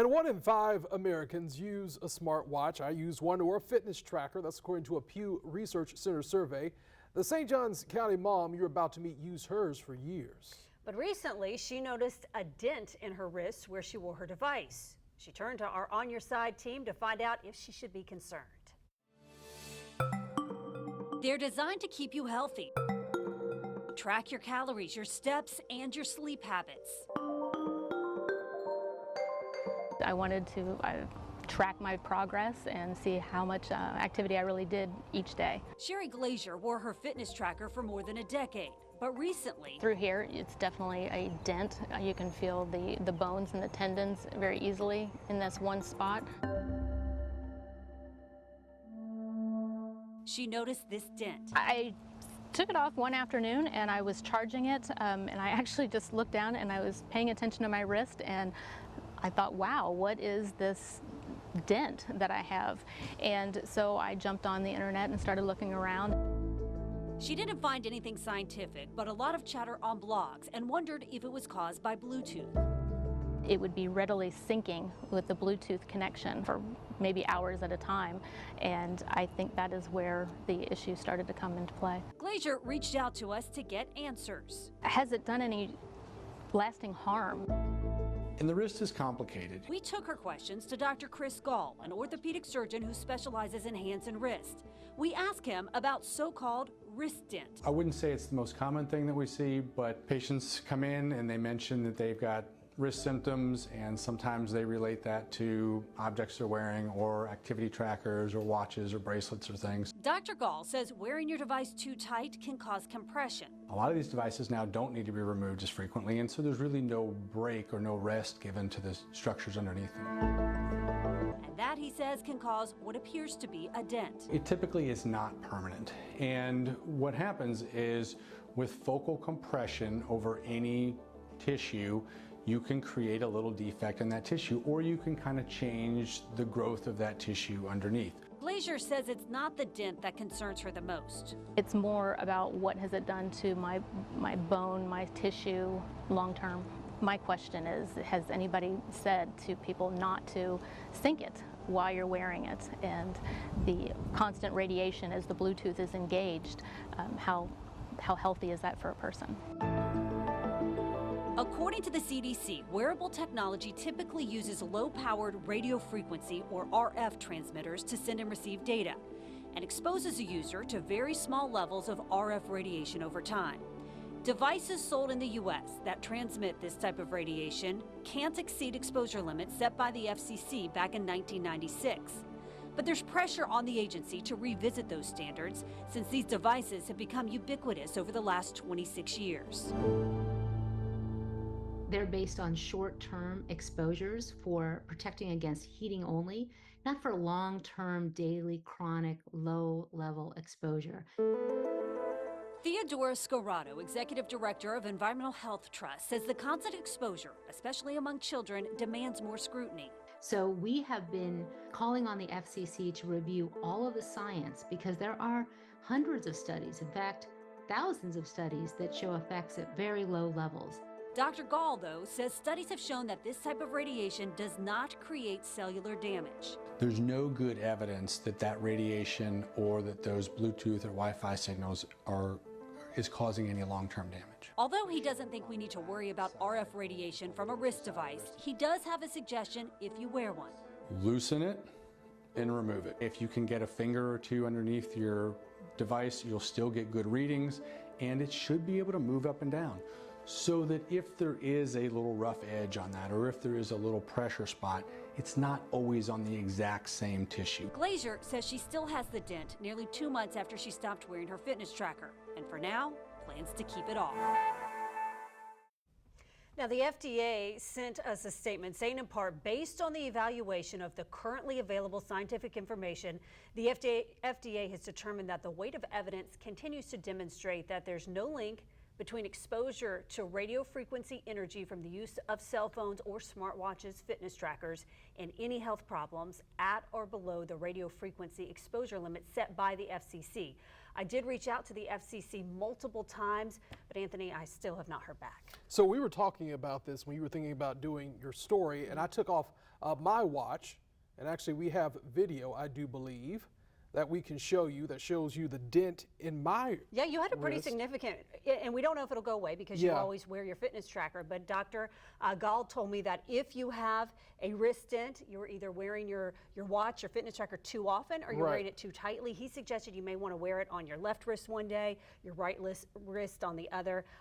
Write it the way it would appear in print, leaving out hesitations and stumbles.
And 1 in 5 Americans use a smartwatch. I use one or a fitness tracker. That's according to a Pew Research Center survey. The St. Johns County mom you're about to meet used hers for years. But recently, she noticed a dent in her wrist where she wore her device. She turned to our On Your Side team to find out if she should be concerned. They're designed to keep you healthy. Track your calories, your steps, and your sleep habits. I wanted to track my progress and see how much activity I really did each day. Sherry Glazier wore her fitness tracker for more than a decade, but recently... Through here, it's definitely a dent. You can feel the bones and the tendons very easily in this one spot. She noticed this dent. I took it off one afternoon and I was charging it, and I actually just looked down and I was paying attention to my wrist, and I thought, wow, what is this dent that I have? And so I jumped on the internet and started looking around. She didn't find anything scientific, but a lot of chatter on blogs, and wondered if it was caused by Bluetooth. It would be readily syncing with the Bluetooth connection for maybe hours at a time, and I think that is where the issue started to come into play. Glazier reached out to us to get answers. Has it done any lasting harm? And the wrist is complicated. We took her questions to Dr. Chris Gall, an orthopedic surgeon who specializes in hands and wrist. We asked him about so-called wrist dent. I wouldn't say it's the most common thing that we see, but patients come in and they mention that they've got wrist symptoms, and sometimes they relate that to objects they're wearing or activity trackers or watches or bracelets or things. Dr. Gall says wearing your device too tight can cause compression. A lot of these devices now don't need to be removed as frequently, and so there's really no break or no rest given to the structures underneath them. And that, he says, can cause what appears to be a dent. It typically is not permanent, and what happens is with focal compression over any tissue, you can create a little defect in that tissue, or you can kind of change the growth of that tissue underneath. Glazier says it's not the dent that concerns her the most. It's more about what has it done to my bone, my tissue long term. My question is, has anybody said to people not to sync it while you're wearing it? And the constant radiation as the Bluetooth is engaged, how healthy is that for a person? According to the CDC, wearable technology typically uses low-powered radio frequency, or RF, transmitters to send and receive data, and exposes a user to very small levels of RF radiation over time. Devices sold in the U.S. that transmit this type of radiation can't exceed exposure limits set by the FCC back in 1996. But there's pressure on the agency to revisit those standards, since these devices have become ubiquitous over the last 26 years. They're based on short-term exposures for protecting against heating only, not for long-term, daily, chronic, low-level exposure. Theodora Scorado, Executive Director of Environmental Health Trust, says the constant exposure, especially among children, demands more scrutiny. So we have been calling on the FCC to review all of the science, because there are hundreds of studies, in fact, thousands of studies that show effects at very low levels. Dr. Gall, though, says studies have shown that this type of radiation does not create cellular damage. There's no good evidence that that radiation or that those Bluetooth or Wi-Fi signals is causing any long-term damage. Although he doesn't think we need to worry about RF radiation from a wrist device, he does have a suggestion if you wear one. Loosen it and remove it. If you can get a finger or two underneath your device, you'll still get good readings, and it should be able to move up and down, so that if there is a little rough edge on that, or if there is a little pressure spot, it's not always on the exact same tissue. Glazier says she still has the dent nearly 2 months after she stopped wearing her fitness tracker, and for now, plans to keep it off. Now, the FDA sent us a statement saying, in part, based on the evaluation of the currently available scientific information, the FDA has determined that the weight of evidence continues to demonstrate that there's no link between exposure to radio frequency energy from the use of cell phones or smartwatches, fitness trackers, and any health problems at or below the radio frequency exposure limit set by the FCC. I did reach out to the FCC multiple times, but Anthony, I still have not heard back. So we were talking about this when you were thinking about doing your story, and I took off my watch, and actually we have video, I do believe, that we can show you that shows you the dent in my Yeah, you had a pretty wrist. significant, and we don't know if it'll go away because you always wear your fitness tracker, but Dr. Gall told me that if you have a wrist dent, you're either wearing your watch, your fitness tracker too often, or you're wearing it too tightly. He suggested you may want to wear it on your left wrist one day, your right wrist on the other.